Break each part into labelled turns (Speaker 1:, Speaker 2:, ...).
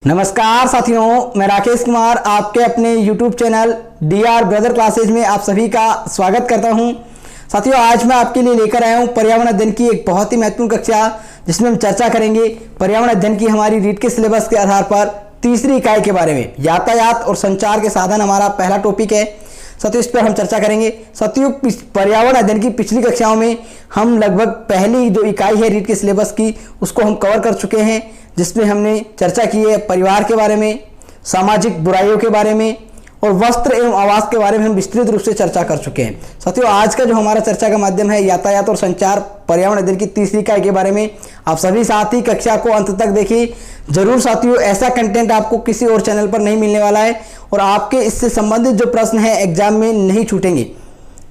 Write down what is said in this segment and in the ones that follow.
Speaker 1: नमस्कार साथियों, मैं राकेश कुमार आपके अपने YouTube channel DR brother classes में आप सभी का स्वागत करता हूं। साथियों, आज मैं आपके लिए लेकर आया हूं पर्यावरण अध्ययन की एक बहुत ही महत्वपूर्ण कक्षा, जिसमें हम चर्चा करेंगे पर्यावरण अध्ययन की हमारी रीट के सिलेबस के आधार पर तीसरी इकाई के बारे में। यातायात और संचार के साधन हमारा पहला टॉपिक है। साथियों, इस पर हम चर्चा करेंगे। साथियों, पर्यावरण अध्ययन की पिछली कक्षाओं में हम लगभग पहली जो इकाई है रीट के सिलेबस की, उसको हम कवर कर चुके हैं, जिसमें हमने चर्चा की है परिवार के बारे में, सामाजिक बुराइयों के बारे में और वस्त्र एवं आवास के बारे में हम विस्तृत रूप से चर्चा कर चुके हैं। साथियों, आज का जो हमारा चर्चा का माध्यम है यातायात और संचार पर्यावरण अध्ययन की तीसरी इकाई के बारे में। आप सभी साथी कक्षा को अंत तक देखिए जरूर। साथियों, ऐसा कंटेंट आपको किसी और चैनल पर नहीं मिलने वाला है और आपके इससे संबंधित जो प्रश्न है एग्जाम में नहीं छूटेंगे।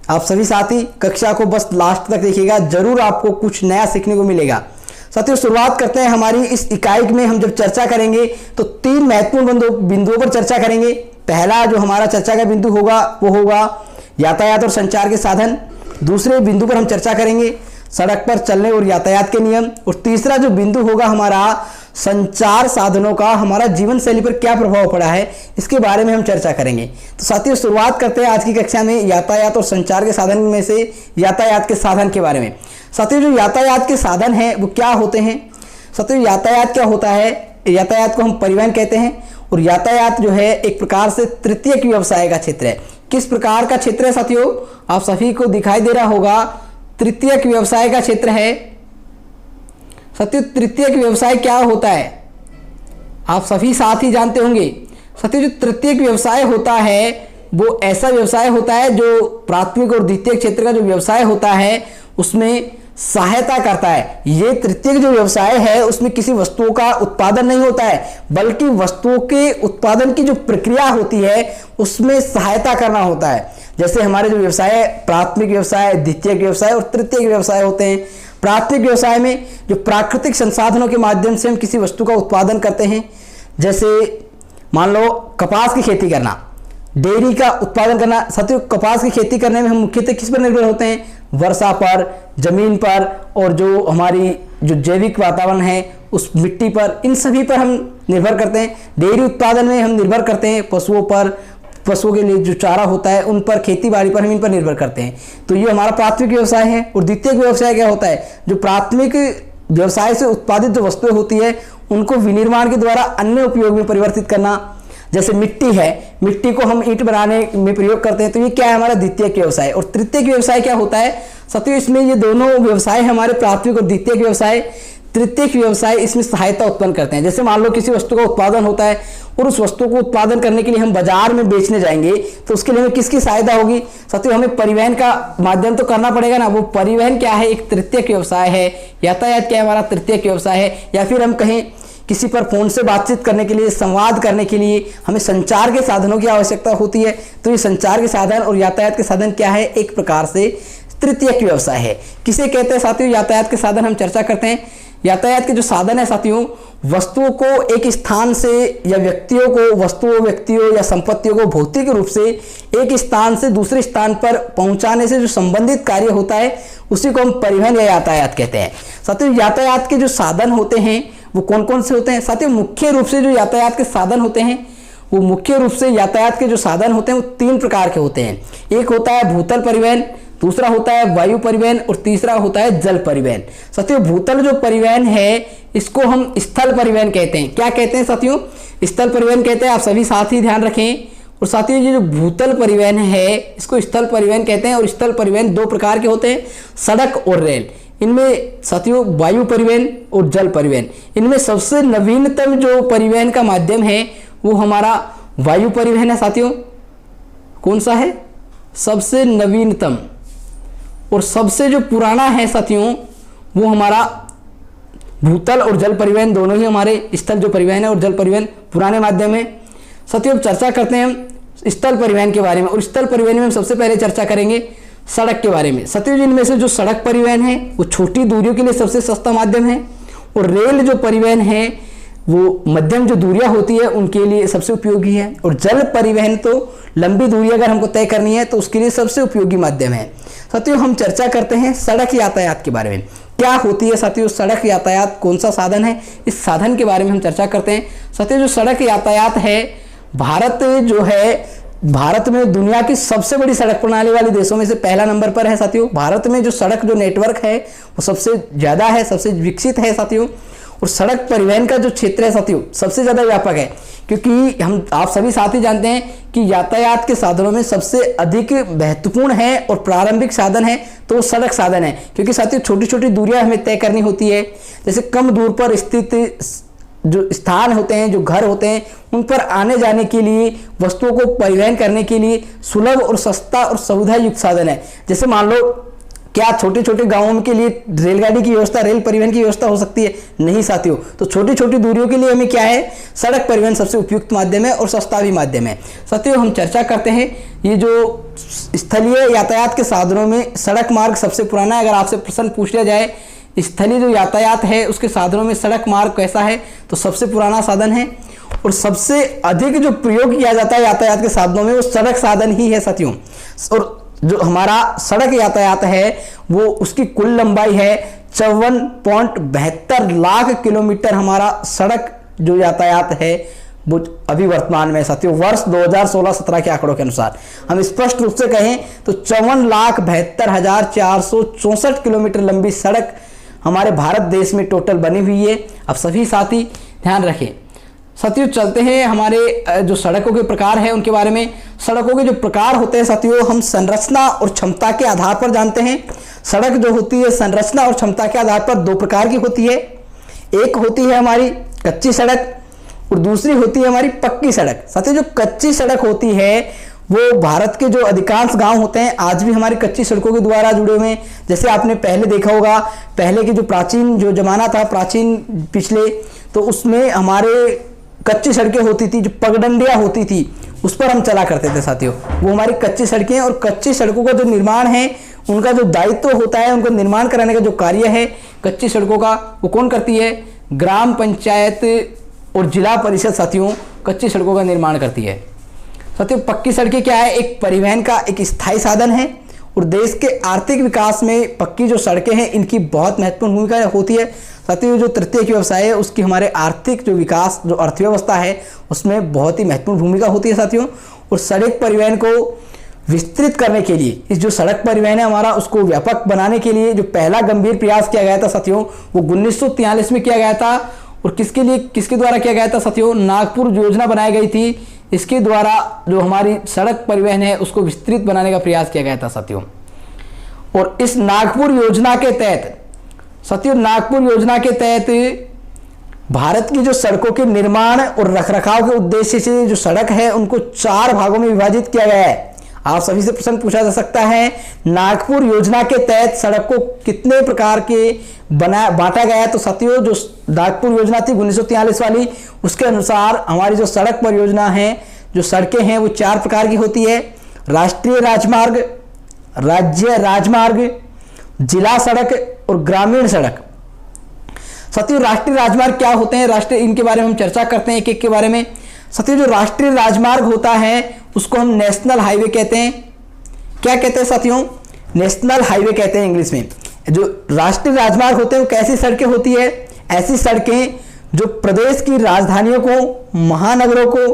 Speaker 1: आप सभी साथी कक्षा को बस लास्ट तक देखिएगा, जरूर आपको कुछ नया सीखने को मिलेगा। साथियों, शुरुआत करते हैं। हमारी इस इकाई में हम जब चर्चा करेंगे तो तीन महत्वपूर्ण बिंदुओं पर चर्चा करेंगे। पहला जो हमारा चर्चा का बिंदु होगा वो होगा यातायात और संचार के साधन। दूसरे बिंदु पर हम चर्चा करेंगे सड़क पर चलने और यातायात के नियम। और तीसरा जो बिंदु होगा हमारा संचार साधनों का हमारा जीवन शैली पर क्या प्रभाव पड़ा है, इसके बारे में हम चर्चा करेंगे। तो साथियों, शुरुआत करते हैं आज की कक्षा में यातायात और संचार के साधन में से यातायात के साधन के बारे में। साथियों, जो यातायात के साधन हैं वो क्या होते हैं? साथियों, यातायात क्या होता है? यातायात को हम परिवहन कहते हैं और यातायात जो है एक प्रकार से तृतीयक व्यवसाय का क्षेत्र है। किस प्रकार का क्षेत्र है साथियों? आप सभी को दिखाई दे रहा होगा, तृतीयक व्यवसाय का क्षेत्र है। साथियों, तृतीयक व्यवसाय क्या होता है आप सभी साथ ही जानते होंगे। साथियों, जो तृतीयक व्यवसाय होता है वो ऐसा व्यवसाय होता है जो प्राथमिक और द्वितीयक क्षेत्र का जो व्यवसाय होता है उसमें सहायता करता है। ये तृतीयक जो व्यवसाय है उसमें किसी वस्तुओं का उत्पादन नहीं होता है, बल्कि वस्तुओं के उत्पादन की जो प्रक्रिया होती है उसमें सहायता करना होता है। जैसे हमारे जो व्यवसाय प्राथमिक व्यवसाय, द्वितीयक व्यवसाय और तृतीयक व्यवसाय होते हैं। प्राथमिक व्यवसाय में जो प्राकृतिक संसाधनों के माध्यम से हम किसी वस्तु का उत्पादन करते हैं, जैसे मान लो कपास की खेती करना, डेयरी का उत्पादन करना। साथियों, कपास की खेती करने में हम मुख्यतः किस पर निर्भर होते हैं? वर्षा पर, जमीन पर और जो हमारी जो जैविक वातावरण है उस मिट्टी पर, इन सभी पर हम निर्भर करते हैं। डेयरी उत्पादन में हम निर्भर करते हैं पशुओं पर, पशुओं के लिए जो चारा होता है उन पर, खेती बाड़ी पर हम इन पर निर्भर करते हैं। तो ये हमारा प्राथमिक व्यवसाय है। और द्वितीयक व्यवसाय क्या होता है? जो प्राथमिक व्यवसाय से उत्पादित जो वस्तुएं होती है उनको विनिर्माण के द्वारा अन्य उपयोग में परिवर्तित करना। जैसे मिट्टी है, मिट्टी को हम ईंट बनाने में प्रयोग करते हैं, तो ये क्या है? हमारा द्वितीयक व्यवसाय। और तृतीयक व्यवसाय क्या होता है? साथियों, इसमें ये दोनों व्यवसाय हमारे प्राथमिक और द्वितीयक व्यवसाय। तृतीयक व्यवसाय इसमें सहायता उत्पन्न करते हैं। जैसे मान लो किसी वस्तु का उत्पादन होता है और उस वस्तु को उत्पादन करने के लिए हम बाजार में बेचने जाएंगे, तो उसके लिए हमें किसकी सहायता होगी? साथियों, हमें परिवहन का माध्यम तो करना पड़ेगा ना। वो परिवहन क्या है? एक तृतीयक व्यवसाय है। यातायात क्या है? हमारा तृतीयक व्यवसाय है। या फिर हम कहें किसी पर फोन से बातचीत करने के लिए, संवाद करने के लिए हमें संचार के साधनों की आवश्यकता होती है। तो ये संचार के साधन और यातायात के साधन क्या है? एक प्रकार से तृतीयक व्यवसाय है। किसे कहते हैं साथियों यातायात के साधन? हम चर्चा करते हैं। यातायात के जो साधन है साथियों, वस्तुओं को एक स्थान से या व्यक्तियों को, व्यक्तियों या संपत्तियों को भौतिक रूप से एक स्थान से दूसरे स्थान पर पहुंचाने से जो संबंधित कार्य होता है उसी को हम परिवहन या यातायात कहते हैं। साथियों, यातायात के जो साधन होते हैं वो कौन कौन से होते हैं? साथियों, मुख्य रूप से जो यातायात के साधन होते हैं वो मुख्य रूप से यातायात के जो साधन होते हैं वो तीन प्रकार के होते हैं। एक होता है भूतल परिवहन, दूसरा होता है वायु परिवहन और तीसरा होता है जल परिवहन। साथियों, भूतल जो परिवहन है इसको हम स्थल परिवहन कहते हैं। क्या कहते हैं साथियों? स्थल परिवहन कहते हैं। आप सभी साथ ही ध्यान रखें। और साथियों, ये जो भूतल परिवहन है इसको स्थल परिवहन कहते हैं। और स्थल परिवहन दो प्रकार के होते हैं, सड़क और रेल। इनमें साथियों वायु परिवहन और जल परिवहन, इनमें सबसे नवीनतम जो परिवहन का माध्यम है वो हमारा वायु परिवहन है। साथियों, कौन सा है? सबसे नवीनतम। और सबसे जो पुराना है साथियों वो हमारा भूतल और जल परिवहन, दोनों ही हमारे स्थल जो परिवहन है और जल परिवहन पुराने माध्यम है। साथियों, अब चर्चा करते हैं हम स्थल परिवहन के बारे में। और स्थल परिवहन में हम सबसे पहले चर्चा करेंगे सड़क के बारे में। साथियों, जिनमें से जो सड़क परिवहन है वो छोटी दूरियों के लिए सबसे सस्ता माध्यम है। और रेल जो परिवहन है वो मध्यम जो दूरियां होती है उनके लिए सबसे उपयोगी है। और जल परिवहन तो लंबी दूरी अगर हमको तय करनी है तो उसके लिए सबसे उपयोगी माध्यम है। साथियों, हम चर्चा करते हैं सड़क यातायात के बारे में। क्या होती है साथियों सड़क यातायात, कौन सा साधन है, इस साधन के बारे में हम चर्चा करते हैं। साथियों जो सड़क यातायात है, भारत में दुनिया की सबसे बड़ी सड़क प्रणाली वाले देशों में से पहला नंबर पर है साथियों। भारत में जो सड़क जो नेटवर्क है वो सबसे ज़्यादा है, सबसे विकसित है साथियों। और सड़क परिवहन का जो क्षेत्र है साथियों सबसे ज़्यादा व्यापक है, क्योंकि आप सभी साथी जानते हैं कि यातायात के साधनों में सबसे अधिक महत्वपूर्ण है और प्रारंभिक साधन है तो वो सड़क साधन है। क्योंकि साथियों छोटी छोटी दूरियां हमें तय करनी होती है, जैसे कम दूर पर स्थित जो स्थान होते हैं, जो घर होते हैं, उन पर आने जाने के लिए, वस्तुओं को परिवहन करने के लिए सुलभ और सस्ता और सुविधा युक्त साधन है। जैसे मान लो क्या छोटे छोटे गांवों के लिए रेलगाड़ी की व्यवस्था, रेल परिवहन की व्यवस्था हो सकती है? नहीं साथियों। तो छोटी छोटी दूरियों के लिए हमें क्या है, सड़क परिवहन सबसे उपयुक्त माध्यम है और सस्ता भी माध्यम है। साथियों हम चर्चा करते हैं ये जो स्थलीय यातायात के साधनों में सड़क मार्ग सबसे पुराना है। अगर आपसे प्रश्न पूछ लिया जाए स्थलीय जो यातायात है उसके साधनों में सड़क मार्ग कैसा है, तो सबसे पुराना साधन है। और सबसे अधिक जो प्रयोग किया जाता है यातायात के साधनों में वो सड़क साधन ही है साथियों। और जो हमारा सड़क यातायात है वो उसकी कुल लंबाई है 54.72 लाख किलोमीटर। हमारा सड़क जो यातायात है वो अभी वर्तमान में साथियों वर्ष 2016-17 के आंकड़ों के अनुसार हम स्पष्ट रूप से कहें तो 54,72,464 किलोमीटर लंबी सड़क हमारे भारत देश में टोटल बनी हुई है। अब सभी साथी ध्यान रखें। साथियों चलते हैं हमारे जो सड़कों के प्रकार हैं उनके बारे में। सड़कों के जो प्रकार होते हैं साथियों हम संरचना और क्षमता के आधार पर जानते हैं। सड़क जो होती है संरचना और क्षमता के आधार पर दो प्रकार की होती है। एक होती है हमारी कच्ची सड़क और दूसरी होती है हमारी पक्की सड़क। साथियों जो कच्ची सड़क होती है वो भारत के जो अधिकांश गांव होते हैं आज भी हमारी कच्ची सड़कों के द्वारा जुड़े हुए हैं। जैसे आपने पहले देखा होगा, पहले के जो प्राचीन जो जमाना था, प्राचीन पिछले, तो उसमें हमारे कच्ची सड़कें होती थी, जो पगडंडियां होती थी उस पर हम चला करते थे साथियों। वो हमारी कच्ची सड़कें, और कच्ची सड़कों का जो निर्माण है उनका जो दायित्व होता है, उनको निर्माण कराने का जो कार्य है कच्ची सड़कों का, वो कौन करती है? ग्राम पंचायत और जिला परिषद साथियों कच्ची सड़कों का निर्माण करती है। साथियों पक्की सड़कें क्या है? एक परिवहन का एक स्थायी साधन है और देश के आर्थिक विकास में पक्की जो सड़कें हैं इनकी बहुत महत्वपूर्ण भूमिका होती है। साथियों जो तृतीयक व्यवसाय है उसकी हमारे आर्थिक जो विकास, जो अर्थव्यवस्था है उसमें बहुत ही महत्वपूर्ण भूमिका होती है साथियों। और सड़क परिवहन को विस्तृत करने के लिए, इस जो सड़क परिवहन है हमारा उसको व्यापक बनाने के लिए जो पहला गंभीर प्रयास किया गया था साथियों वो 1943 में किया गया था। और किसके लिए, किसके द्वारा किया गया था साथियों? नागपुर योजना बनाई गई थी। इसके द्वारा जो हमारी सड़क परिवहन है उसको विस्तृत बनाने का प्रयास किया गया था साथियों। और इस नागपुर योजना के तहत साथियों, नागपुर योजना के तहत भारत की जो सड़कों के निर्माण और रखरखाव के उद्देश्य से जो सड़क है उनको 4 भागों में विभाजित किया गया है। आप सभी से प्रश्न पूछा जा सकता है नागपुर योजना के तहत सड़क को कितने प्रकार के बांटा गया है? तो साथियों जो नागपुर योजना थी 1943 वाली, उसके अनुसार हमारी जो सड़क परियोजना है, जो सड़कें हैं वो 4 प्रकार की होती है। राष्ट्रीय राजमार्ग, राज्य राजमार्ग, जिला सड़क और ग्रामीण सड़क। साथियों राष्ट्रीय राजमार्ग क्या होते हैं? राष्ट्रीय, इनके बारे में हम चर्चा करते हैं एक एक के बारे में। साथियों जो राष्ट्रीय राजमार्ग होता है उसको हम नेशनल हाईवे कहते हैं। क्या कहते हैं साथियों? नेशनल हाईवे कहते हैं इंग्लिश में। जो राष्ट्रीय राजमार्ग होते हैं वो कैसी सड़कें होती है? ऐसी सड़कें जो प्रदेश की राजधानियों को, महानगरों को,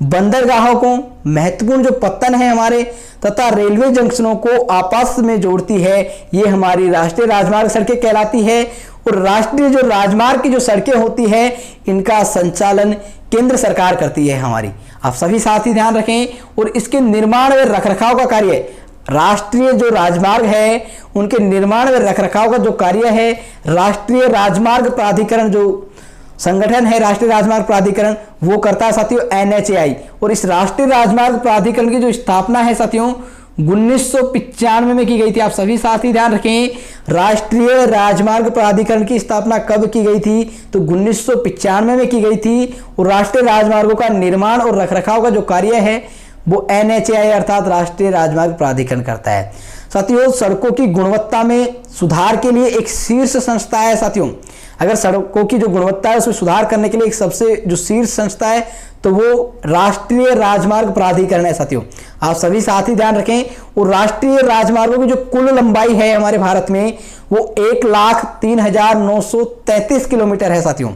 Speaker 1: बंदरगाहों को, महत्वपूर्ण जो पत्तन है हमारे तथा रेलवे जंक्शनों को आपस में जोड़ती है, ये हमारी राष्ट्रीय राजमार्ग सड़कें कहलाती है। और राष्ट्रीय जो राजमार्ग की जो सड़कें होती है इनका संचालन केंद्र सरकार करती है हमारी। आप सभी साथी ध्यान रखें। और इसके निर्माण व रखरखाव का कार्य, राष्ट्रीय जो राजमार्ग है उनके निर्माण व रखरखाव का जो कार्य है राष्ट्रीय राजमार्ग प्राधिकरण, जो संगठन है राष्ट्रीय राजमार्ग प्राधिकरण, वो करता है साथियों NHAI। और इस राष्ट्रीय राजमार्ग प्राधिकरण की जो स्थापना है साथियों 1995 में की गई थी। आप सभी साथी ध्यान रखें, राष्ट्रीय राजमार्ग प्राधिकरण की स्थापना कब की गई थी? तो 1995 में की गई थी। और राष्ट्रीय राजमार्गों का निर्माण और रखरखाव का जो कार्य है वो NHAI अर्थात राष्ट्रीय राजमार्ग प्राधिकरण करता है। साथियों सड़कों की गुणवत्ता में सुधार के लिए एक शीर्ष संस्था है साथियों अगर सड़कों की जो गुणवत्ता है उसमें सुधार करने के लिए एक सबसे जो शीर्ष संस्था है तो वो राष्ट्रीय राजमार्ग प्राधिकरण है साथियों। आप सभी साथी ध्यान रखें, और राष्ट्रीय राजमार्गों की जो कुल लंबाई है हमारे भारत में वो 1,03,933 किलोमीटर है साथियों,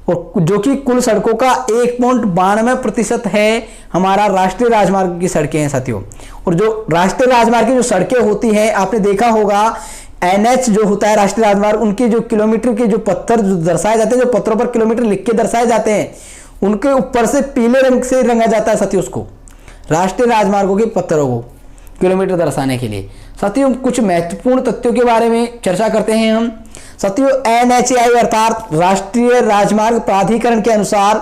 Speaker 1: और जो कि कुल सड़कों का 1.92% है हमारा राष्ट्रीय राजमार्ग की सड़कें हैं साथियों। और जो राष्ट्रीय राजमार्ग की जो सड़कें होती हैं, आपने देखा होगा NH जो होता है राष्ट्रीय राजमार्ग, उनके जो किलोमीटर के जो पत्थर जो दर्शाए जाते हैं, जो पत्थरों पर किलोमीटर लिख के दर्शाए जाते हैं, उनके ऊपर से पीले रंग से रंगा जाता है साथियों उसको, राष्ट्रीय राजमार्गों के पत्थरों को किलोमीटर दर्शाने के लिए। साथियों कुछ महत्वपूर्ण तथ्यों के बारे में चर्चा करते हैं हम। साथियों NHAI अर्थात राष्ट्रीय राजमार्ग प्राधिकरण के अनुसार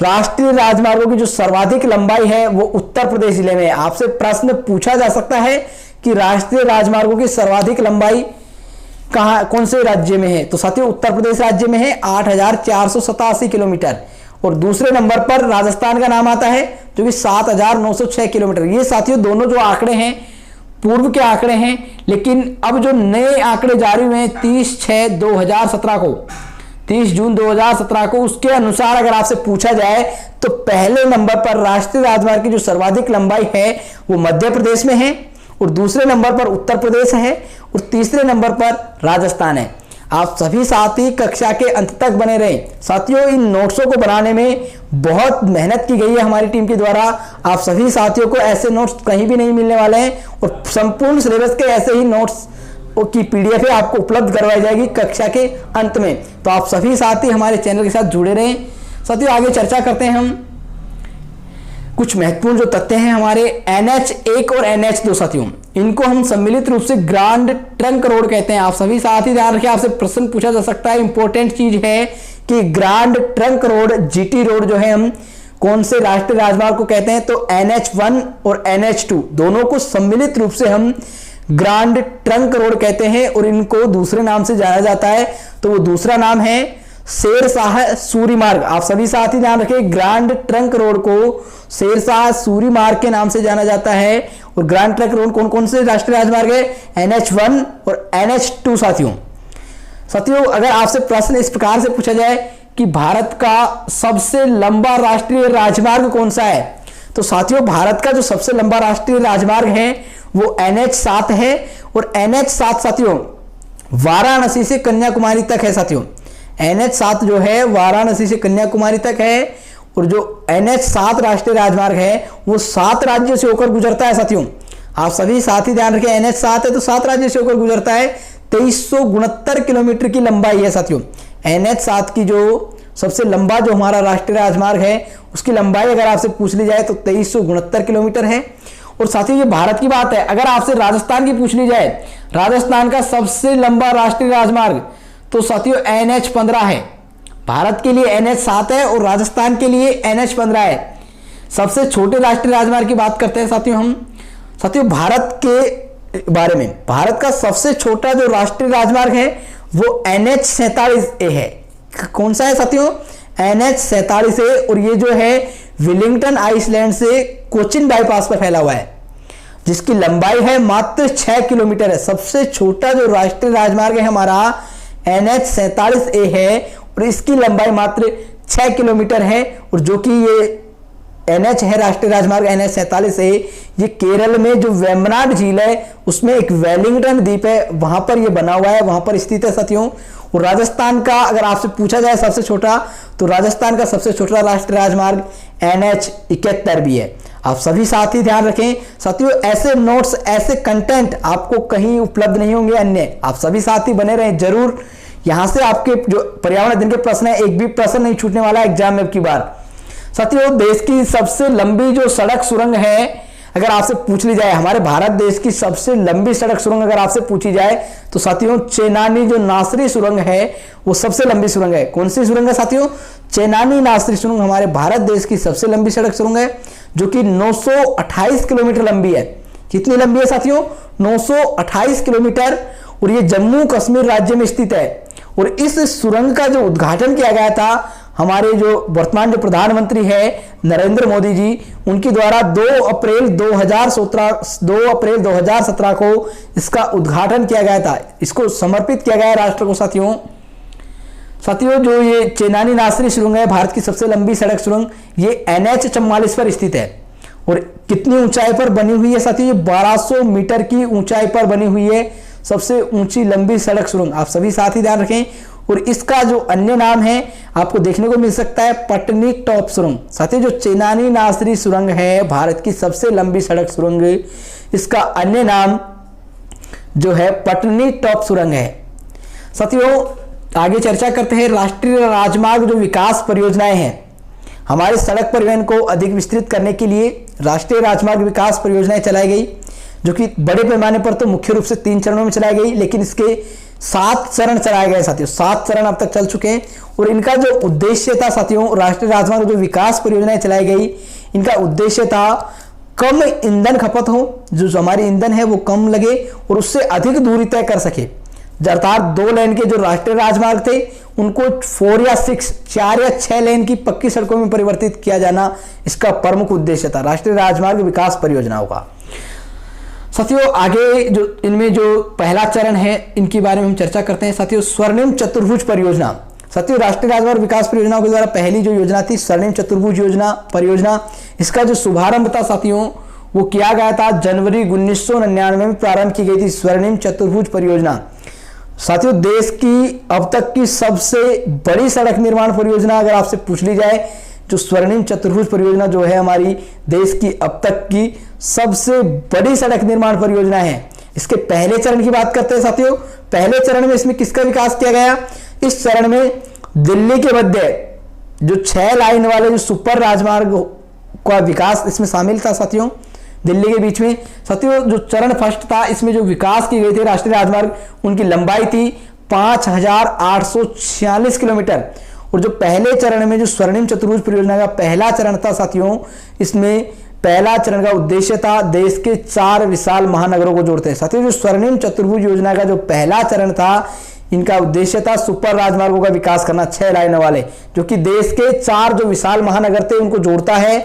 Speaker 1: राष्ट्रीय राजमार्गों की जो सर्वाधिक लंबाई है वो उत्तर प्रदेश जिले में है। आपसे प्रश्न पूछा जा सकता है कि राष्ट्रीय राजमार्गों की सर्वाधिक लंबाई कहां कौन से राज्य में है, तो साथियों उत्तर प्रदेश राज्य में है 8,487 किलोमीटर, और दूसरे नंबर पर राजस्थान का नाम आता है जो कि 7,906 किलोमीटर। ये साथियों दोनों जो आंकड़े हैं पूर्व के आंकड़े हैं, लेकिन अब जो नए आंकड़े जारी हुए हैं 30/6/2017 को, 30 जून 2017 को, उसके अनुसार अगर आपसे पूछा जाए तो पहले नंबर पर राष्ट्रीय राजमार्ग की जो सर्वाधिक लंबाई है वो मध्य प्रदेश में है, और दूसरे नंबर पर उत्तर प्रदेश है, और तीसरे नंबर पर राजस्थान है। आप सभी साथी कक्षा के अंत तक बने रहें। साथियों इन नोट्सों को बनाने में बहुत मेहनत की गई है हमारी टीम के द्वारा। आप सभी साथियों को ऐसे नोट्स कहीं भी नहीं मिलने वाले हैं, और संपूर्ण सिलेबस के ऐसे ही नोट्स की PDF आपको उपलब्ध करवाई जाएगी कक्षा के अंत में। तो आप सभी साथी हमारे चैनल के साथ जुड़े रहें। साथियों आगे चर्चा करते हैं हम कुछ महत्वपूर्ण जो तथ्य हैं हमारे NH1 और NH2 साथियों, इनको हम सम्मिलित रूप से ग्रांड ट्रंक रोड कहते हैं। आप सभी साथी ध्यान रखें, आपसे प्रश्न पूछा जा सकता है, इंपॉर्टेंट चीज है कि grand trunk road GT road जो है हम कौन से राष्ट्रीय राजमार्ग को कहते हैं, तो NH1 और NH2 दोनों को सम्मिलित रूप से हम ग्रांड ट्रंक रोड कहते हैं, और इनको दूसरे नाम से जाना जाता है, तो वो दूसरा नाम है शेरशाह सूरी मार्ग। आप सभी साथी ध्यान रखें, ग्रांड ट्रंक रोड को शेरशाह सूरी मार्ग के नाम से जाना जाता है। और ग्रांड ट्रंक रोड कौन कौन से राष्ट्रीय राजमार्ग है, NH1 और NH2 साथियों। साथियों अगर आपसे प्रश्न इस प्रकार से पूछा जाए कि भारत का सबसे लंबा राष्ट्रीय राजमार्ग कौन सा है, तो साथियों भारत का जो सबसे लंबा राष्ट्रीय राजमार्ग है वो NH7 है, और NH7 साथियों वाराणसी से कन्याकुमारी तक है साथियों। NH7 जो है वाराणसी से कन्याकुमारी तक है, और जो NH7 राष्ट्रीय राजमार्ग है वो 7 राज्यों से होकर गुजरता है साथियों। आप सभी साथी ध्यान रखें, NH7 है तो 7 राज्यों से होकर गुजरता है। 2369 किलोमीटर की लंबाई है साथियों। NH7 की जो सबसे लंबा जो हमारा राष्ट्रीय राजमार्ग है उसकी लंबाई अगर आपसे पूछ ली जाए तो 2369 किलोमीटर है। और साथियों ये भारत की बात है। अगर आपसे राजस्थान की पूछ ली जाए, राजस्थान का सबसे लंबा राष्ट्रीय राजमार्ग, तो साथियों NH15 है। भारत के लिए NH7 है और राजस्थान के लिए NH15 है। सबसे छोटे राष्ट्रीय राजमार्ग की बात करते हैं साथियों हम। साथियों भारत के बारे में, भारत का सबसे छोटा जो राष्ट्रीय राजमार्ग है वो NH47A है। कौन सा है साथियों, NH47 है, और ये जो है विलिंगटन आइसलैंड से कोचिन बाईपास पर फैला हुआ है, जिसकी लंबाई है मात्र 6 किलोमीटर है। सबसे छोटा जो राष्ट्रीय राजमार्ग है हमारा NH47A है, और इसकी लंबाई मात्र 6 किलोमीटर है। और जो कि ये NH है राष्ट्रीय राजमार्ग NH47A, ये केरल में जो वेम्बनाड झील है उसमें एक वेलिंगटन द्वीप है, वहां पर ये बना हुआ है, वहां पर स्थित है साथियों। और राजस्थान का अगर आपसे पूछा जाए सबसे छोटा, तो राजस्थान का सबसे छोटा राष्ट्रीय राजमार्ग NH71 भी है। आप सभी साथी ध्यान रखें साथियों, ऐसे नोट्स ऐसे कंटेंट आपको कहीं उपलब्ध नहीं होंगे अन्य। आप सभी साथी बने रहें जरूर। यहां से आपके जो पर्यावरण अध्ययन के प्रश्न है, एक भी प्रश्न नहीं छूटने वाला एग्जाम में की बार। साथियों देश की सबसे लंबी जो सड़क सुरंग है अगर आपसे पूछ ली जाए, हमारे भारत देश की सबसे लंबी सड़क सुरंग अगर आपसे पूछी जाए, तो साथियों चेनानी जो नासरी सुरंग है वो सबसे लंबी सुरंग है। कौन सी सुरंग है साथियों, चेनानी नासरी सुरंग हमारे भारत देश की सबसे लंबी सड़क सुरंग है, जो कि 928 किलोमीटर लंबी है। कितनी लंबी है साथियों, 928 किलोमीटर, और ये जम्मू कश्मीर राज्य में स्थित है। और इस सुरंग का जो उद्घाटन किया गया था हमारे जो वर्तमान जो प्रधानमंत्री है नरेंद्र मोदी जी, उनके द्वारा 2 अप्रैल 2017 को इसका उद्घाटन किया गया था। इसको समर्पित किया गया है राष्ट्र को साथियों। साथियों जो ये चेनानी नासरी सुरंग है, भारत की सबसे लंबी सड़क सुरंग, ये NH44 पर स्थित है। और कितनी ऊंचाई पर बनी हुई है साथियों? ये 1200 मीटर की ऊंचाई पर बनी हुई है, सबसे ऊंची लंबी सड़क सुरंग। आप सभी साथ ही ध्यान रखें। और इसका जो अन्य नाम है आपको देखने को मिल सकता है, पटनी टॉप सुरंग। साथियों जो चेनानी नासरी सुरंग है, भारत की सबसे लंबी सड़क सुरंग, इसका अन्य नाम जो है पटनी टॉप सुरंग है। साथियों आगे चर्चा करते हैं राष्ट्रीय राजमार्ग जो विकास परियोजनाएं हैं। हमारे सड़क परिवहन को अधिक विस्तृत करने के लिए राष्ट्रीय राजमार्ग विकास परियोजनाएं चलाई गई, जो कि बड़े पैमाने पर तो मुख्य रूप से 3 चरणों में चलाई गई, लेकिन इसके 7 चरण चलाए गए साथियों। 7 चरण अब तक चल चुके हैं। और इनका जो उद्देश्य था साथियों, राष्ट्रीय राजमार्ग जो विकास परियोजनाएं चलाई गई, इनका उद्देश्य था कम ईंधन खपत हो, जो हमारी ईंधन है वो कम लगे और उससे अधिक दूरी तय कर सके। अर्थात 2 लेन के जो राष्ट्रीय राजमार्ग थे उनको 4 या 6 लेन की पक्की सड़कों में परिवर्तित किया जाना इसका प्रमुख उद्देश्य था, राष्ट्रीय राजमार्ग विकास परियोजनाओं का। साथियों आगे जो इनमें जो पहला चरण है इनके बारे में हम चर्चा करते हैं। साथियों स्वर्णिम चतुर्भुज परियोजना। साथियों राष्ट्रीय राजमार्ग विकास परियोजनाओं के द्वारा पहली जो योजना थी स्वर्णिम चतुर्भुज योजना परियोजना, इसका जो शुभारंभ था साथियों वो किया गया था जनवरी 1999 में प्रारंभ की गई थी स्वर्णिम चतुर्भुज परियोजना। साथियों देश की अब तक की सबसे बड़ी सड़क निर्माण परियोजना अगर आपसे पूछ ली जाए, जो स्वर्णिम चतुर्भुज परियोजना जो है हमारी देश की अब तक की सबसे बड़ी सड़क निर्माण परियोजना है। इसके पहले चरण की बात करते हैं साथियों। पहले चरण में इसमें किसका विकास किया गया? इस चरण में दिल्ली के मध्य जो 6 लाइन वाले जो सुपर राजमार्ग का विकास इसमें शामिल था साथियों, दिल्ली के बीच में। साथियों जो चरण फर्स्ट था इसमें जो विकास की गई थी राष्ट्रीय राजमार्ग, उनकी लंबाई थी 5846 किलोमीटर। और जो पहले चरण में जो स्वर्णिम चतुर्भुज परियोजना का पहला चरण था साथियों, इसमें पहला चरण का उद्देश्य था देश के 4 विशाल महानगरों को जोड़ते हैं। साथियों जो स्वर्णिम चतुर्भुज योजना का जो पहला चरण था, इनका उद्देश्य था सुपर राजमार्गों का विकास करना, 6 लाइनों वाले, जो कि देश के 4 जो विशाल महानगर थे उनको जोड़ता है,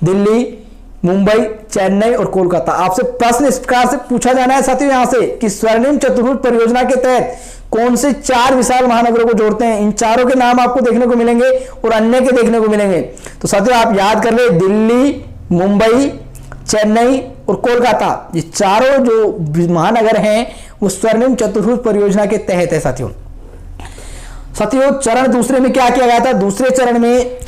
Speaker 1: दिल्ली, मुंबई, चेन्नई और कोलकाता। आपसे प्रश्न इस प्रकार से पूछा जाना है साथियों यहां से कि स्वर्णिम चतुर्भुज परियोजना के तहत कौन से 4 विशाल महानगरों को जोड़ते हैं? इन चारों के नाम आपको देखने को मिलेंगे और अन्य के देखने को मिलेंगे। तो साथियों आप याद कर ले, दिल्ली, मुंबई, चेन्नई और कोलकाता, ये चारों जो महानगर हैं वो स्वर्णिम चतुर्भुज परियोजना के तहत है साथियों। साथियों चरण दूसरे में क्या किया गया था? दूसरे चरण में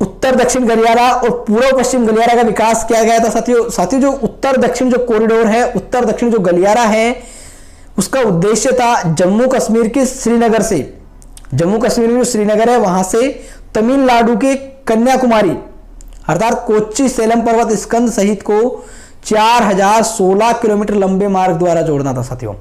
Speaker 1: उत्तर दक्षिण गलियारा और पूर्व पश्चिम गलियारा का विकास किया गया था साथियों जो उत्तर दक्षिण जो कॉरिडोर है, उत्तर दक्षिण जो गलियारा है, उसका उद्देश्य था जम्मू कश्मीर के श्रीनगर से, जम्मू कश्मीर में जो श्रीनगर है वहां से तमिलनाडु के कन्याकुमारी अर्थात कोच्चि सेलम पर्वत स्कंद सहित को 4016 किलोमीटर लंबे मार्ग द्वारा जोड़ना था साथियों।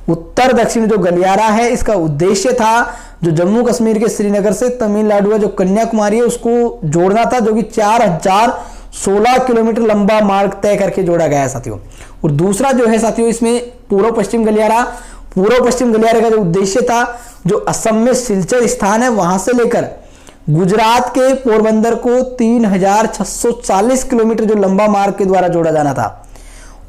Speaker 1: उत्तर दक्षिण जो गलियारा है इसका उद्देश्य था जो जम्मू कश्मीर के श्रीनगर से तमिलनाडु का जो कन्याकुमारी है उसको जोड़ना था, जो कि 4016 किलोमीटर लंबा मार्ग तय करके जोड़ा गया है साथियों। और दूसरा जो है साथियों इसमें पूर्व पश्चिम गलियारा, पूर्व पश्चिम गलियारे का जो उद्देश्य था जो असम में सिलचर स्थान है वहां से लेकर गुजरात के पोरबंदर को 3640 किलोमीटर जो लंबा मार्ग के द्वारा जोड़ा जाना था।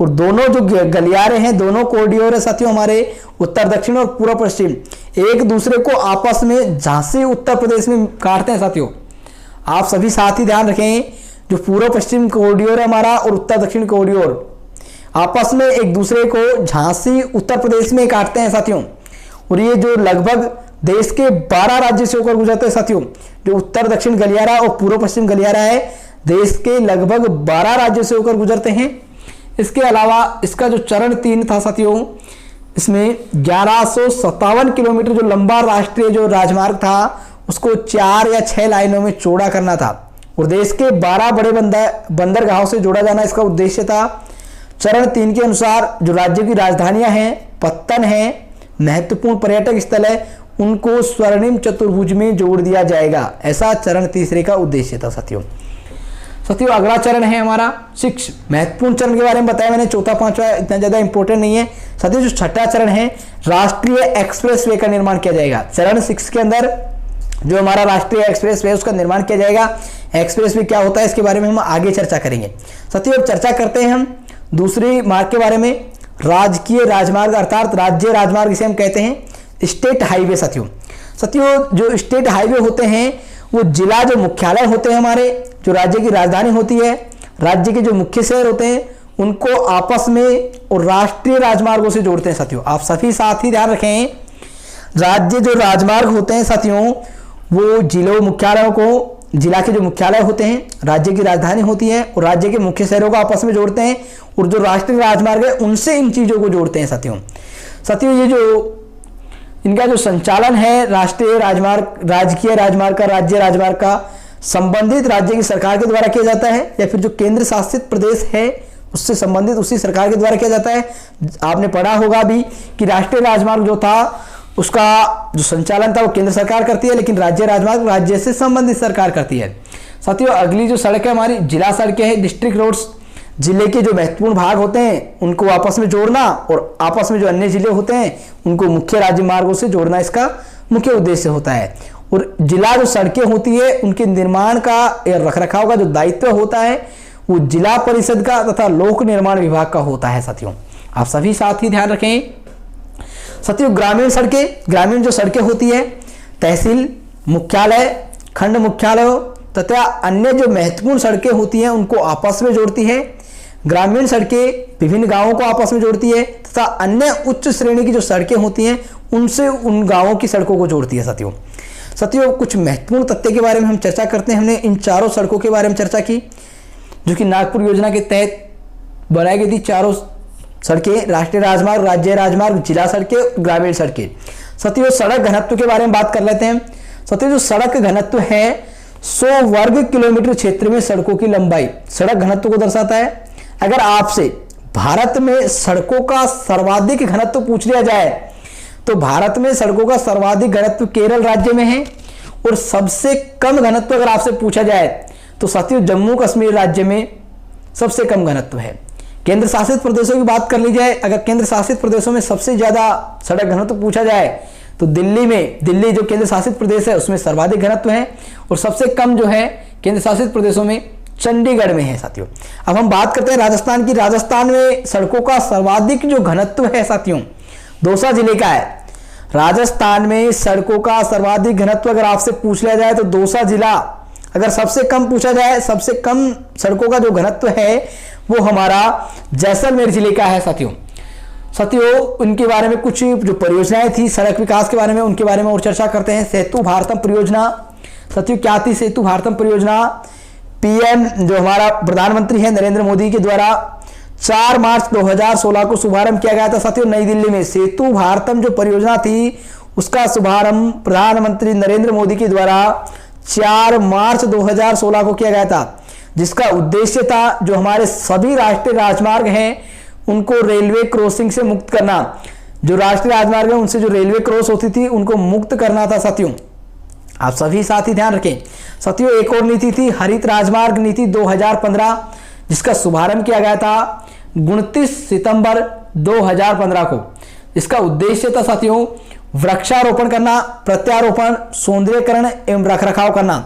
Speaker 1: और दोनों जो गलियारे हैं, दोनों कॉरिडोर है साथियों हमारे उत्तर दक्षिण और पूर्व पश्चिम, एक दूसरे को आपस में झांसी उत्तर प्रदेश में काटते हैं साथियों। आप सभी साथ ही ध्यान रखें, जो पूर्व पश्चिम कॉरिडोर है हमारा और उत्तर दक्षिण कॉरिडोर आपस में एक दूसरे को झांसी उत्तर प्रदेश में काटते हैं साथियों। और ये जो लगभग देश के 12 राज्य से होकर गुजरते हैं साथियों, जो उत्तर दक्षिण गलियारा और पूर्व पश्चिम गलियारा है देश के लगभग 12 राज्यों से होकर गुजरते हैं। इसके अलावा इसका जो चरण 3 था साथियों, इसमें 1157 किलोमीटर जो लंबा राष्ट्रीय जो राजमार्ग था उसको 4 या 6 लाइनों में चौड़ा करना था और देश के 12 बड़े बंदरगाहों से जोड़ा जाना इसका उद्देश्य था। चरण 3 के अनुसार जो राज्य की राजधानियां हैं, पत्तन है, महत्वपूर्ण पर्यटक स्थल है, उनको स्वर्णिम चतुर्भुज में जोड़ दिया जाएगा, ऐसा चरण 3 का उद्देश्य था साथियों। अगला चरण है हमारा 6। महत्वपूर्ण चरण के बारे में बताया मैंने, चौथा पांचवा इतना ज्यादा इंपॉर्टेंट नहीं है साथियों। जो छठा चरण है राष्ट्रीय एक्सप्रेस वे का निर्माण किया जाएगा। चरण 6 के अंदर जो हमारा राष्ट्रीय एक्सप्रेस वे उसका निर्माण किया जाएगा। एक्सप्रेस वे क्या होता है इसके बारे में हम आगे चर्चा करेंगे साथियों। अब चर्चा करते हैं हम दूसरी मार्ग के बारे में, राजकीय राजमार्ग अर्थात राज्य राजमार्ग इसे हम कहते हैं, स्टेट हाईवे साथियों। साथियों जो स्टेट हाईवे होते हैं वो जिला जो मुख्यालय होते हैं हमारे, जो राज्य की राजधानी होती है, राज्य के जो मुख्य शहर होते हैं उनको आपस में और राष्ट्रीय राजमार्गों से जोड़ते हैं। साथियों आप सभी साथी ध्यान रखें, राज्य जो राजमार्ग होते हैं साथियों वो जिलों मुख्यालयों को, जिला के जो मुख्यालय होते हैं, राज्य की राजधानी होती है और राज्य के मुख्य शहरों को आपस में जोड़ते हैं, और जो राष्ट्रीय राजमार्ग है उनसे इन चीज़ों को जोड़ते हैं। साथियों ये जो इनका जो संचालन है राष्ट्रीय राजमार्ग, राजकीय राजमार्ग का, राज्य राजमार्ग का संबंधित राज्य की सरकार के द्वारा किया जाता है, या फिर जो केंद्र शासित प्रदेश है उससे संबंधित उसी सरकार के द्वारा किया जाता है। आपने पढ़ा होगा भी कि राष्ट्रीय राजमार्ग जो था उसका जो संचालन था वो केंद्र सरकार करती है, लेकिन राज्य राजमार्ग राज्य से संबंधित सरकार करती है। साथियों अगली जो सड़क है हमारी जिला सड़कें हैं, डिस्ट्रिक्ट रोड्स। जिले के जो महत्वपूर्ण भाग होते हैं उनको आपस में जोड़ना और आपस में जो अन्य जिले होते हैं उनको मुख्य राज्य मार्गों से जोड़ना इसका मुख्य उद्देश्य होता है। और जिला जो सड़कें होती है उनके निर्माण का या रखरखाव का जो दायित्व होता है वो जिला परिषद का तथा लोक निर्माण विभाग का होता है। साथियों आप सभी साथी ध्यान रखें। साथियों ग्रामीण सड़कें, ग्रामीण जो सड़कें होती है तहसील मुख्यालय, खंड मुख्यालय तथा अन्य जो महत्वपूर्ण सड़कें होती हैं उनको आपस में जोड़ती है। ग्रामीण सड़कें विभिन्न गांवों को आपस में जोड़ती है तथा अन्य उच्च श्रेणी की जो सड़कें होती हैं उनसे उन गांवों की सड़कों को जोड़ती है। साथियों कुछ महत्वपूर्ण तथ्य के बारे में हम चर्चा करते हैं। हमने इन चारों सड़कों के बारे में चर्चा की जो कि नागपुर योजना के तहत बनाई गई थी। चारों सड़कें राष्ट्रीय राजमार्ग, राज्य राजमार्ग, जिला सड़कें, ग्रामीण सड़कें। साथियों सड़क घनत्व के बारे में बात कर लेते हैं। साथियों जो सड़क घनत्व है 100 वर्ग किलोमीटर क्षेत्र में सड़कों की लंबाई सड़क घनत्व को दर्शाता है। अगर आपसे भारत में सड़कों का सर्वाधिक घनत्व पूछ लिया जाए तो भारत में सड़कों का सर्वाधिक घनत्व केरल राज्य में है, और सबसे कम घनत्व अगर आपसे पूछा जाए तो साथियों जम्मू कश्मीर राज्य में सबसे कम घनत्व है। केंद्र शासित प्रदेशों की बात कर ली जाए, अगर केंद्र शासित प्रदेशों में सबसे ज्यादा सड़क घनत्व पूछा जाए तो दिल्ली जो केंद्र शासित प्रदेश है उसमें सर्वाधिक घनत्व है, और सबसे कम जो है केंद्र शासित प्रदेशों में चंडीगढ़ में है। साथियों अब हम बात करते हैं राजस्थान की। राजस्थान में सड़कों का सर्वाधिक जो घनत्व है साथियों दौसा जिले का है। राजस्थान में सड़कों का सर्वाधिक घनत्व अगर आपसे पूछ लिया जाए तो दौसा जिला, अगर सबसे कम पूछा जाए सबसे कम सड़कों का जो घनत्व है वो हमारा जैसलमेर जिले का है। साथियों उनके बारे में कुछ जो परियोजनाएं थी सड़क विकास के बारे में उनके बारे में और चर्चा करते हैं। सेतु भारतम परियोजना। साथियों क्या थी सेतु भारतम परियोजना? पीएम जो हमारा प्रधानमंत्री है नरेंद्र मोदी के द्वारा 4 मार्च 2016 को शुभारंभ किया गया था। साथियों नई दिल्ली में सेतु भारतम जो परियोजना थी उसका शुभारंभ प्रधानमंत्री नरेंद्र मोदी के द्वारा 4 मार्च 2016 को किया गया था, जिसका उद्देश्य था जो हमारे सभी राष्ट्रीय राजमार्ग हैं उनको रेलवे क्रॉसिंग से मुक्त करना। जो राष्ट्रीय राजमार्ग है उनसे जो रेलवे क्रॉस होती थी उनको मुक्त करना था। साथियों आप सभी साथी ध्यान रखें। साथियों एक और नीति थी हरित राजमार्ग नीति 2015, जिसका शुभारंभ किया गया था 29 सितंबर 2015 को। इसका उद्देश्य था साथियों वृक्षारोपण करना, प्रत्यारोपण, सौंदर्यीकरण एवं रखरखाव करना।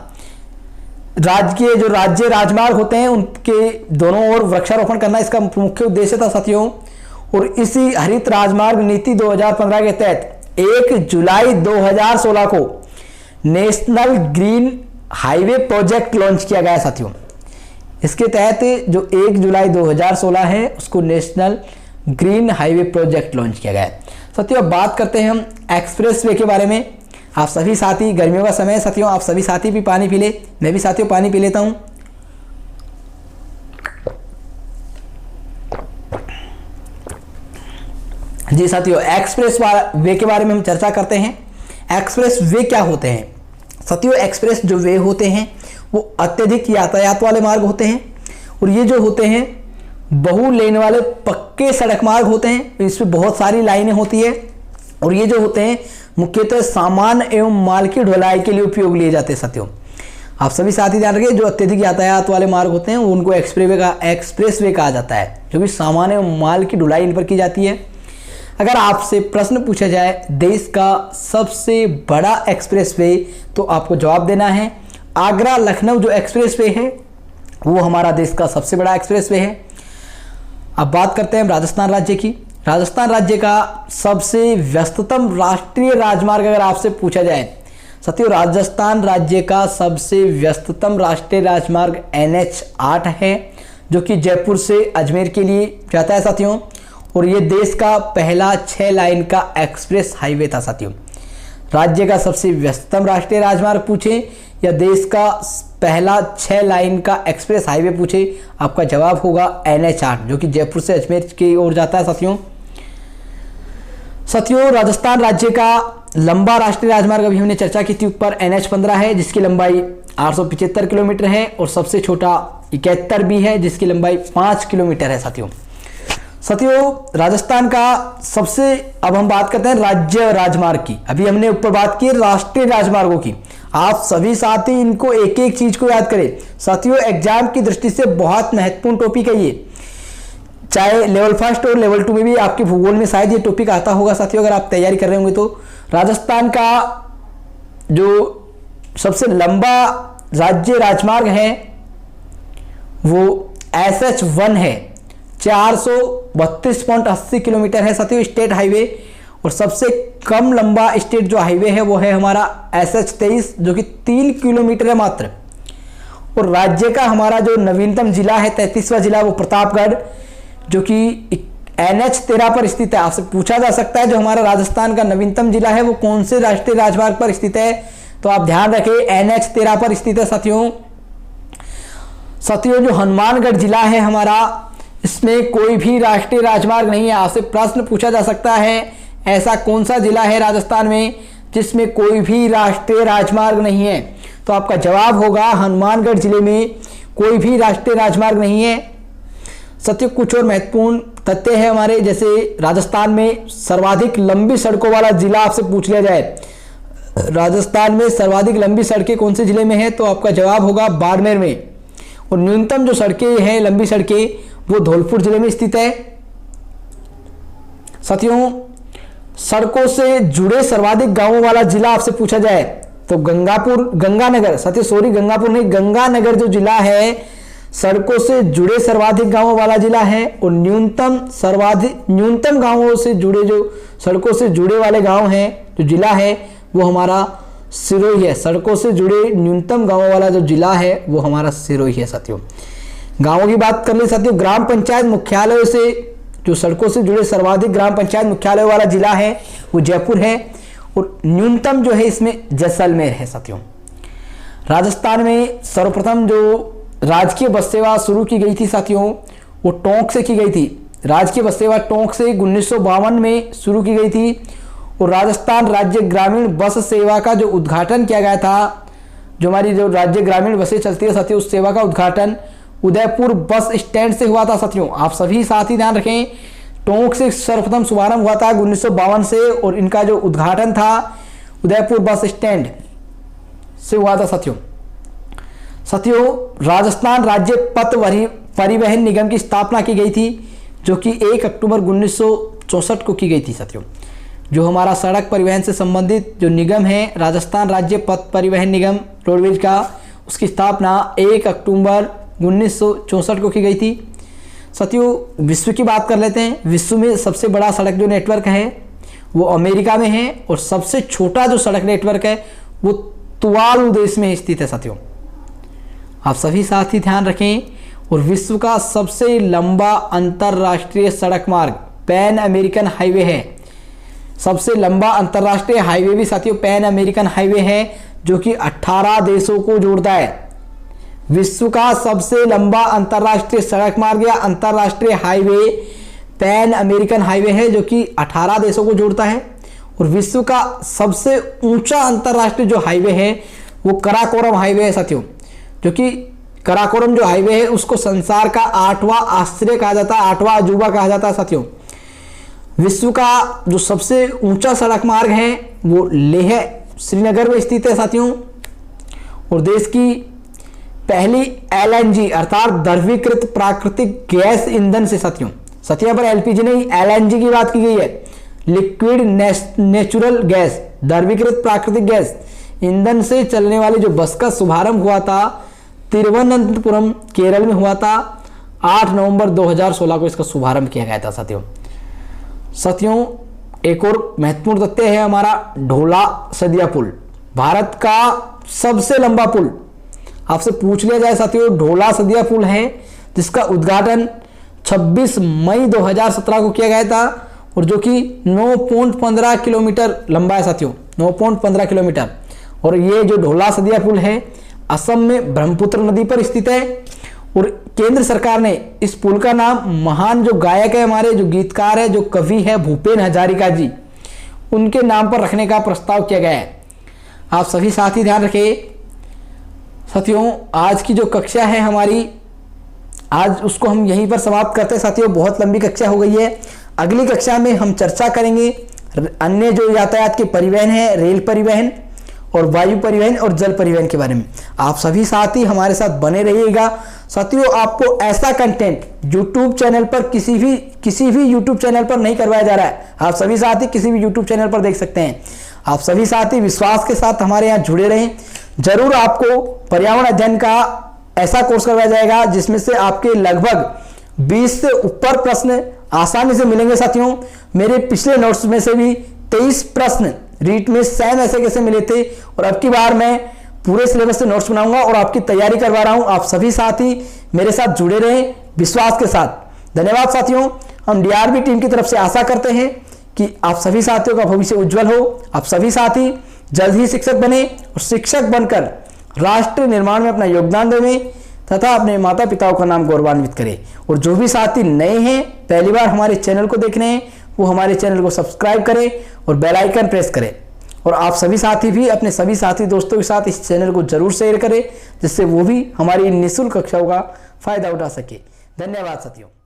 Speaker 1: जो राज्य राजमार्ग होते हैं उनके दोनों ओर वृक्षारोपण करना इसका मुख्य उद्देश्य था साथियों। और इसी हरित राजमार्ग नीति 2015 के तहत 1 जुलाई 2016 को national green highway project launch किया गया साथियों। इसके तहत जो 1 जुलाई 2016 है उसको national green highway project launch किया गया है। साथियों अब बात करते हैं हम एक्सप्रेस वे के बारे में। आप सभी साथी, गर्मियों का समय है साथियों, आप सभी साथी भी पानी पी ले, मैं भी साथियों पानी पी लेता हूं। जी साथियों एक्सप्रेस वे के बारे में हम चर्चा करते हैं। एक्सप्रेस वे क्या होते हैं? साथियों एक्सप्रेस जो वे होते हैं वो अत्यधिक यातायात वाले मार्ग होते हैं, और ये जो होते हैं बहु लेन वाले पक्के सड़क मार्ग होते हैं। इसमें बहुत सारी लाइनें होती है, और ये जो होते हैं मुख्यतः सामान एवं माल की ढुलाई के लिए उपयोग लिए जाते हैं। साथियों आप सभी साथी ध्यान रखिए, जो अत्यधिक यातायात वाले मार्ग होते हैं उनको एक्सप्रेस वे कहा जाता है, जो कि सामान एवं माल की ढुलाई इन पर की जाती है। अगर आपसे प्रश्न पूछा जाए देश का सबसे बड़ा एक्सप्रेस वे, तो आपको जवाब देना है आगरा लखनऊ जो एक्सप्रेस वे है वो हमारा देश का सबसे बड़ा एक्सप्रेस वे है। अब बात करते हैं राजस्थान राज्य की। राजस्थान राज्य का सबसे व्यस्ततम राष्ट्रीय राजमार्ग अगर आपसे पूछा जाए साथियों राजस्थान राज्य का सबसे व्यस्ततम राष्ट्रीय राजमार्ग NH8 है, जो कि जयपुर से अजमेर के लिए जाता है साथियों। और ये देश का पहला 6 लाइन का एक्सप्रेस हाईवे था साथियों। राज्य का सबसे व्यस्ततम राष्ट्रीय राजमार्ग पूछे या देश का पहला 6 लाइन का एक्सप्रेस हाईवे पूछे, आपका जवाब होगा NH8, जो कि जयपुर से अजमेर की ओर जाता है साथियों। साथियों राजस्थान राज्य का लंबा राष्ट्रीय राजमार्ग अभी हमने चर्चा की थी ऊपर NH15 है, जिसकी लंबाई 875 किलोमीटर है, और सबसे छोटा 71 भी है, जिसकी लंबाई 5 किलोमीटर है साथियों। राजस्थान का सबसे, अब हम बात करते हैं राज्य राजमार्ग की। अभी हमने ऊपर बात की राष्ट्रीय राजमार्गों की। आप सभी साथी इनको एक एक चीज को याद करें साथियों, एग्जाम की दृष्टि से बहुत महत्वपूर्ण टॉपिक है ये। चाहे लेवल 1 और लेवल 2 में भी आपके भूगोल में शायद ये टॉपिक आता होगा साथियों, अगर आप तैयारी कर रहे होंगे तो। राजस्थान का जो सबसे लंबा राज्य राजमार्ग है वो SH1 है, 432.80 किलोमीटर है साथियों स्टेट हाईवे। और सबसे कम लंबा स्टेट जो हाईवे है वो है हमारा SH23, जो कि 3 किलोमीटर है मात्र। और राज्य का हमारा जो नवीनतम जिला है 33वां जिला, वो प्रतापगढ़, जो कि NH13 पर स्थित है। आपसे पूछा जा सकता है जो हमारा राजस्थान का नवीनतम जिला है वो कौन से राष्ट्रीय राजमार्ग पर स्थित है, तो आप ध्यान रखें NH13 पर स्थित है साथियों। जो हनुमानगढ़ जिला है हमारा, इसमें कोई भी राष्ट्रीय राजमार्ग नहीं है। आपसे प्रश्न पूछा जा सकता है ऐसा कौन सा जिला है राजस्थान में जिसमें कोई भी राष्ट्रीय राजमार्ग नहीं है, तो आपका जवाब होगा हनुमानगढ़ जिले में कोई भी राष्ट्रीय राजमार्ग नहीं है। साथियों कुछ और महत्वपूर्ण तथ्य है हमारे, जैसे राजस्थान में सर्वाधिक लंबी सड़कों वाला जिला आपसे पूछ लिया जाए, राजस्थान में सर्वाधिक लंबी सड़कें कौन से जिले में है, तो आपका जवाब होगा बाड़मेर में। और न्यूनतम जो सड़कें हैं लंबी सड़कें वो धौलपुर जिले में स्थित है साथियों। सड़कों से जुड़े सर्वाधिक गांवों वाला जिला आपसे पूछा जाए तो गंगानगर नहीं, गंगानगर जो जिला है सड़कों से जुड़े सर्वाधिक गांवों वाला जिला है। और न्यूनतम गांवों से जुड़े, जो सड़कों से जुड़े वाले गांव हैं जो जिला है वो हमारा सिरोही है। सड़कों से जुड़े न्यूनतम गांवों वाला जो जिला है वो हमारा सिरोही है साथियों। गांवों की बात कर ले साथियों, ग्राम पंचायत मुख्यालयों से जो सड़कों से जुड़े सर्वाधिक ग्राम पंचायत मुख्यालय वाला जिला है वो जयपुर है। और न्यूनतम जो है इसमें जैसलमेर है साथियों। राजस्थान में सर्वप्रथम जो राजकीय बस सेवा शुरू की गई थी साथियों वो टोंक से की गई थी। राजकीय बस सेवा टोंक से 1952 में शुरू की गई थी। और राजस्थान राज्य ग्रामीण बस सेवा का जो उद्घाटन किया गया था, जो हमारी जो राज्य ग्रामीण बसें चलती है साथियों, उस सेवा का उद्घाटन उदयपुर बस स्टैंड से हुआ था साथियों। आप सभी साथी ध्यान रखें, टोंक से सर्वप्रथम शुभारंभ हुआ था 1952 से, और इनका जो उद्घाटन था उदयपुर बस स्टैंड से हुआ था साथियों। राजस्थान राज्य पथ परिवहन निगम की स्थापना की गई थी, जो कि 1 अक्टूबर 1964 को की गई थी साथियों। जो हमारा सड़क परिवहन से संबंधित जो निगम है राजस्थान राज्य पथ परिवहन निगम रोडवेज का, उसकी स्थापना 1 अक्टूबर 1964 को की गई थी साथियों। विश्व की बात कर लेते हैं। विश्व में सबसे बड़ा सड़क जो नेटवर्क है वो अमेरिका में है, और सबसे छोटा जो सड़क नेटवर्क है वो तुवालू देश में स्थित है साथियों। आप सभी साथी ध्यान रखें। और विश्व का सबसे लंबा अंतरराष्ट्रीय सड़क मार्ग पैन अमेरिकन हाईवे है। सबसे लंबा अंतरराष्ट्रीय हाईवे भी साथियों पैन अमेरिकन हाईवे है, जो कि 18 देशों को जोड़ता है। विश्व का सबसे लंबा अंतरराष्ट्रीय सड़क मार्ग या अंतरराष्ट्रीय हाईवे पैन अमेरिकन हाईवे है, जो कि 18 देशों को जोड़ता है। और विश्व का सबसे ऊंचा अंतरराष्ट्रीय जो हाईवे है वो कराकोरम हाईवे है साथियों, जो कि कराकोरम जो हाईवे है उसको संसार का 8वां आश्चर्य कहा जाता है, 8वां अजूबा कहा जाता है साथियों। विश्व का जो सबसे ऊंचा सड़क मार्ग है वो लेह श्रीनगर में स्थित है साथियों। और देश की पहली LNG अर्थात द्रवीकृत प्राकृतिक गैस ईंधन से साथियों पर LPG नहीं LNG की बात की गई है, लिक्विड नेचुरल गैस द्रवीकृत प्राकृतिक गैस ईंधन से चलने वाली जो बस का शुभारंभ हुआ था तिरुवनंतपुरम केरल में हुआ था। 8 नवंबर 2016 को इसका शुभारंभ किया गया था साथियों। एक और महत्वपूर्ण तथ्य है हमारा ढोला सदिया पुल। भारत का सबसे लंबा पुल आपसे पूछ लिया जाए साथियों, ढोला सदिया पुल है, जिसका उद्घाटन 26 मई 2017 को किया गया था और जो कि 9.15 किलोमीटर लंबा है साथियों, 9.15 किलोमीटर। और ये जो ढोला सदिया पुल है असम में ब्रह्मपुत्र नदी पर स्थित है और केंद्र सरकार ने इस पुल का नाम महान जो गायक है, हमारे जो गीतकार है, जो कवि है भूपेन हजारिका जी, उनके नाम पर रखने का प्रस्ताव किया गया है। आप सभी साथी ध्यान रखें साथियों, आज की जो कक्षा है हमारी, आज उसको हम यहीं पर समाप्त करते हैं साथियों। बहुत लंबी कक्षा हो गई है। अगली कक्षा में हम चर्चा करेंगे अन्य जो यातायात के परिवहन है, रेल परिवहन और वायु परिवहन और जल परिवहन के बारे में। आप सभी साथी हमारे साथ बने रहिएगा साथियों। आपको ऐसा कंटेंट YouTube चैनल पर किसी भी YouTube चैनल पर नहीं करवाया जा रहा है। आप सभी साथी किसी भी YouTube चैनल पर देख सकते हैं। आप सभी साथी विश्वास के साथ हमारे यहाँ जुड़े रहें। जरूर आपको पर्यावरण अध्ययन का ऐसा कोर्स करवाया जाएगा जिसमें से आपके लगभग 20 से ऊपर प्रश्न आसानी से मिलेंगे साथियों। मेरे पिछले नोट्स में से भी 23 प्रश्न रीट में सेम ऐसे कैसे मिले थे और अब की बार मैं पूरे सिलेबस से नोट्स बनाऊंगा और आपकी तैयारी करवा रहा हूं। आप सभी साथी मेरे साथ जुड़े रहें विश्वास के साथ। धन्यवाद साथियों। हम DRB टीम की तरफ से आशा करते हैं कि आप सभी साथियों का भविष्य उज्जवल हो। आप सभी साथी जल्द ही शिक्षक बने और शिक्षक बनकर राष्ट्र निर्माण में अपना योगदान दें तथा अपने माता पिताओं का नाम गौरवान्वित करें। और जो भी साथी नए हैं, पहली बार हमारे चैनल को देख रहे हैं, वो हमारे चैनल को सब्सक्राइब करें और बेल आइकन प्रेस करें। और आप सभी साथी भी अपने सभी साथी दोस्तों के साथ इस चैनल को जरूर शेयर करें, जिससे वो भी हमारी इन निःशुल्क कक्षाओं का फायदा उठा सके। धन्यवाद साथियों।